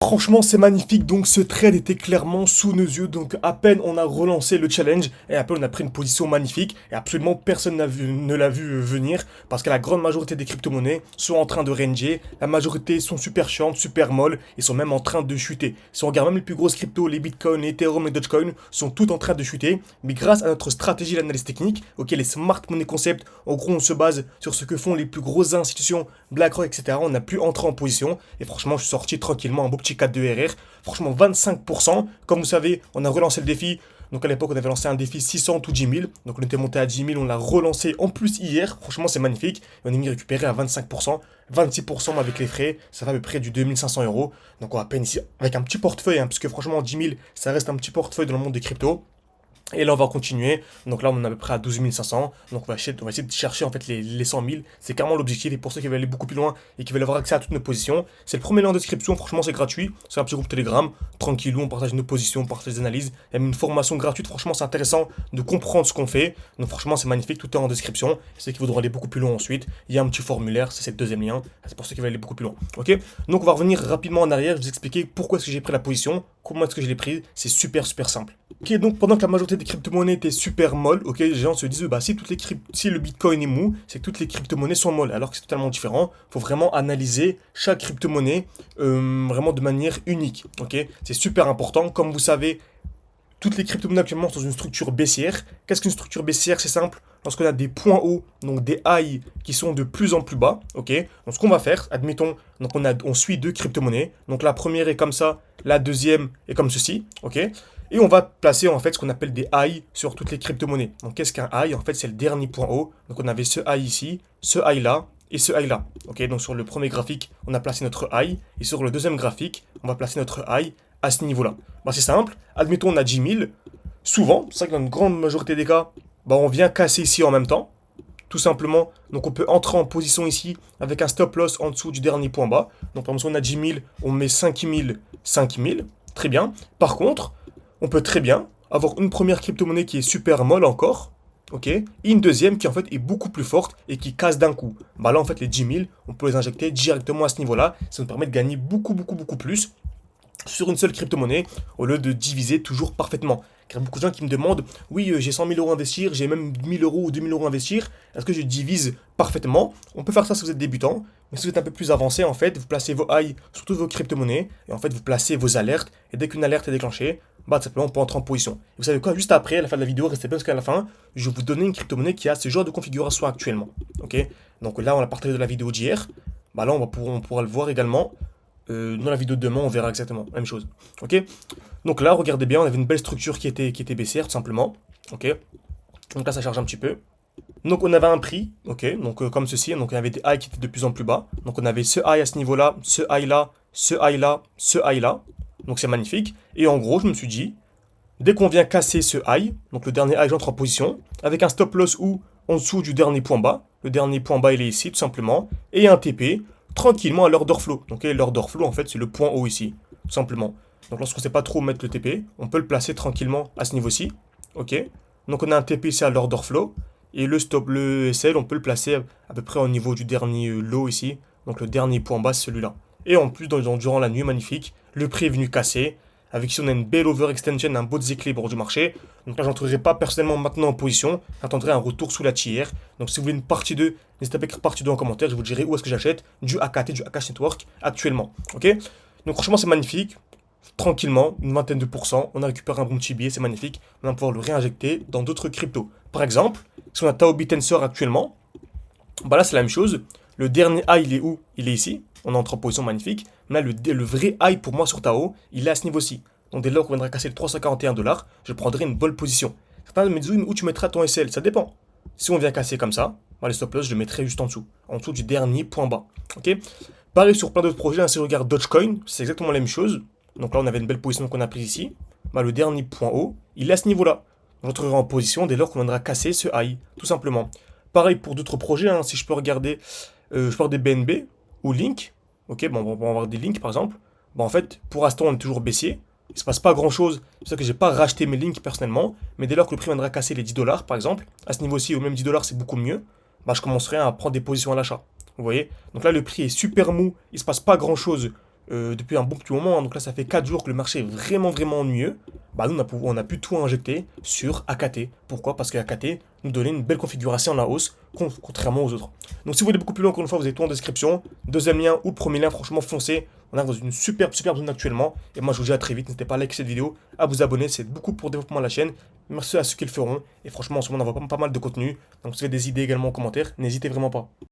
Franchement, c'est magnifique, donc ce trade était clairement sous nos yeux, donc à peine on a relancé le challenge, et à peine on a pris une position magnifique, et absolument personne ne l'a vu venir, parce que la grande majorité des crypto-monnaies sont en train de ranger, la majorité sont super chiantes, super molles, et sont même en train de chuter. Si on regarde même les plus grosses cryptos, les Bitcoin, les Ethereum, les Dogecoin, sont toutes en train de chuter, mais grâce à notre stratégie d'analyse technique, ok, les smart money concepts, en gros on se base sur ce que font les plus grosses institutions, BlackRock, etc., on a pu entrer en position, et franchement je suis sorti tranquillement un beau petit 4 de RR. Franchement, 25%. Comme vous savez, on a relancé le défi. Donc à l'époque, on avait lancé un défi 600 ou 10 000. Donc on était monté à 10 000. On l'a relancé en plus hier. Franchement, c'est magnifique. Et on est mis récupéré à 25%. 26% avec les frais. Ça fait à peu près du 2500 euros. Donc on va à peine ici avec un petit portefeuille. Parce que franchement, 10 000, ça reste un petit portefeuille dans le monde des cryptos. Et là, on va continuer. Donc là, on est à peu près à 12 500. Donc on va essayer de chercher en fait les 100 000. C'est carrément l'objectif. Et pour ceux qui veulent aller beaucoup plus loin et qui veulent avoir accès à toutes nos positions, c'est le premier lien en description. Franchement, c'est gratuit. C'est un petit groupe Telegram. Tranquillou, on partage nos positions, on partage des analyses. Il y a même une formation gratuite. Franchement, c'est intéressant de comprendre ce qu'on fait. Donc franchement, c'est magnifique. Tout est en description. Ceux qui voudront aller beaucoup plus loin ensuite, il y a un petit formulaire. C'est le deuxième lien. C'est pour ceux qui veulent aller beaucoup plus loin. Ok. Donc on va revenir rapidement en arrière. Je vais vous expliquer pourquoi est-ce que j'ai pris la position. Comment est-ce que je l'ai prise. C'est super super simple. Ok, donc pendant que la majorité des crypto-monnaies étaient super molles, ok, les gens se disent, bah si, si le Bitcoin est mou, c'est que toutes les crypto-monnaies sont molles, alors que c'est totalement différent. Il faut vraiment analyser chaque crypto-monnaie vraiment de manière unique, ok. C'est super important. Comme vous savez, toutes les crypto-monnaies actuellement sont dans une structure baissière. Qu'est-ce qu'une structure baissière? C'est simple. Lorsqu'on a des points hauts, donc des highs qui sont de plus en plus bas, ok. Donc ce qu'on va faire, admettons, donc on suit deux crypto-monnaies. Donc la première est comme ça, la deuxième est comme ceci, ok. Et on va placer en fait ce qu'on appelle des highs sur toutes les crypto-monnaies. Donc qu'est-ce qu'un high? En fait, c'est le dernier point haut. Donc on avait ce high ici, ce high là et ce high là. Ok, donc sur le premier graphique, on a placé notre high et sur le deuxième graphique, on va placer notre high à ce niveau-là. Bah, c'est simple. Admettons on a 10 000. Souvent, c'est vrai que dans une grande majorité des cas, bah, on vient casser ici en même temps. Tout simplement. Donc on peut entrer en position ici avec un stop loss en dessous du dernier point bas. Donc par exemple, si on a 10 000, on met 5 000, 5 000. Très bien. Par contre, on peut très bien avoir une première crypto-monnaie qui est super molle encore, ok, et une deuxième qui en fait est beaucoup plus forte et qui casse d'un coup. Bah là en fait les 10 000, on peut les injecter directement à ce niveau-là, ça nous permet de gagner beaucoup beaucoup beaucoup plus sur une seule crypto-monnaie au lieu de diviser toujours parfaitement. Car il y a beaucoup de gens qui me demandent, oui, j'ai 100 000 euros à investir, j'ai même 1000 euros ou 2000 euros à investir, est-ce que je divise parfaitement? On peut faire ça si vous êtes débutant, mais si vous êtes un peu plus avancé, en fait, vous placez vos highs sur toutes vos crypto-monnaies, et en fait, vous placez vos alertes, et dès qu'une alerte est déclenchée, bah, tout simplement, on peut entrer en position. Et vous savez quoi, juste après, à la fin de la vidéo, restez bien jusqu'à la fin, je vais vous donner une crypto-monnaie qui a ce genre de configuration actuellement. Ok. Donc là, on a partagé de la vidéo d'hier, bah là, on pourra le voir également. Dans la vidéo de demain, on verra exactement la même chose. Ok. Donc là, regardez bien, on avait une belle structure qui était baissière, tout simplement. Ok. Donc là, ça charge un petit peu. Donc on avait un prix, ok, donc comme ceci, donc on avait des highs qui étaient de plus en plus bas. Donc on avait ce high à ce niveau-là, ce high là, ce high là, ce high là. Donc c'est magnifique. Et en gros, je me suis dit, dès qu'on vient casser ce high, donc le dernier high, j'entre en position, avec un stop loss ou en dessous du dernier point bas. Le dernier point bas, il est ici, tout simplement. Et un TP, tranquillement à l'order flow. Donc l'order flow, en fait, c'est le point haut ici, tout simplement. Donc lorsqu'on ne sait pas trop où mettre le TP, on peut le placer tranquillement à ce niveau-ci. Ok. Donc on a un TP ici à l'order flow. Et le stop, le SL, on peut le placer à peu près au niveau du dernier low ici. Donc le dernier point bas, c'est celui-là. Et en plus, durant la nuit, magnifique, le prix est venu casser. Avec ici, on a une belle overextension, un beau déséquilibre du marché. Donc là, j'entrerai pas personnellement maintenant en position. J'attendrai un retour sous la tiers. Donc si vous voulez une partie 2, n'hésitez pas à écrire partie 2 en commentaire. Je vous dirai où est-ce que j'achète du AKT, du Akash Network actuellement. Ok. Donc franchement, c'est magnifique. Tranquillement, une vingtaine de pourcents. On a récupéré un bon petit billet, c'est magnifique. On va pouvoir le réinjecter dans d'autres cryptos. Par exemple, si on a Tao Tensor actuellement, bah là, c'est la même chose. Le dernier high, il est où? Il est ici. On entre en position magnifique. Mais là, le vrai high pour moi sur Tao, il est à ce niveau-ci. Donc dès lors qu'on viendra casser le 341 $, je prendrai une bonne position. Certains me disent, oui, mais où tu mettras ton SL? Ça dépend. Si on vient casser comme ça, bah, les stop loss, je le mettrai juste en dessous du dernier point bas. Ok. Pareil sur plein d'autres projets, hein, si on regarde Dogecoin, c'est exactement la même chose. Donc là, on avait une belle position qu'on a prise ici. Bah, le dernier point haut, il est à ce niveau-là. J'entrerai en position dès lors qu'on viendra casser ce high, tout simplement. Pareil pour d'autres projets, hein, si je peux regarder, je parle des BNB ou Link. Ok, bon, on va avoir des Links par exemple. Bah, en fait, pour l'instant, on est toujours baissier. Il se passe pas grand chose. C'est pour ça que j'ai pas racheté mes Links personnellement. Mais dès lors que le prix viendra casser les 10 dollars par exemple, à ce niveau-ci, ou même 10 dollars, c'est beaucoup mieux. Bah, je commencerai à prendre des positions à l'achat. Vous voyez. Donc là, le prix est super mou. Il se passe pas grand chose depuis un bon petit moment, hein. Donc là, ça fait 4 jours que le marché est vraiment, vraiment ennuyeux. Bah, nous, on a pu tout injecter sur AKT. Pourquoi? Parce que AKT nous donnait une belle configuration en la hausse, contrairement aux autres. Donc si vous voulez beaucoup plus loin, encore une fois, vous avez tout en description. Deuxième lien ou le premier lien, franchement, foncez. On est dans une superbe, superbe zone actuellement. Et moi, je vous dis à très vite. N'hésitez pas à liker cette vidéo, à vous abonner. C'est beaucoup pour le développement de la chaîne. Merci à ceux qui le feront. Et franchement, en ce moment, on envoie pas mal de contenu. Donc si vous avez des idées également en commentaire, n'hésitez vraiment pas.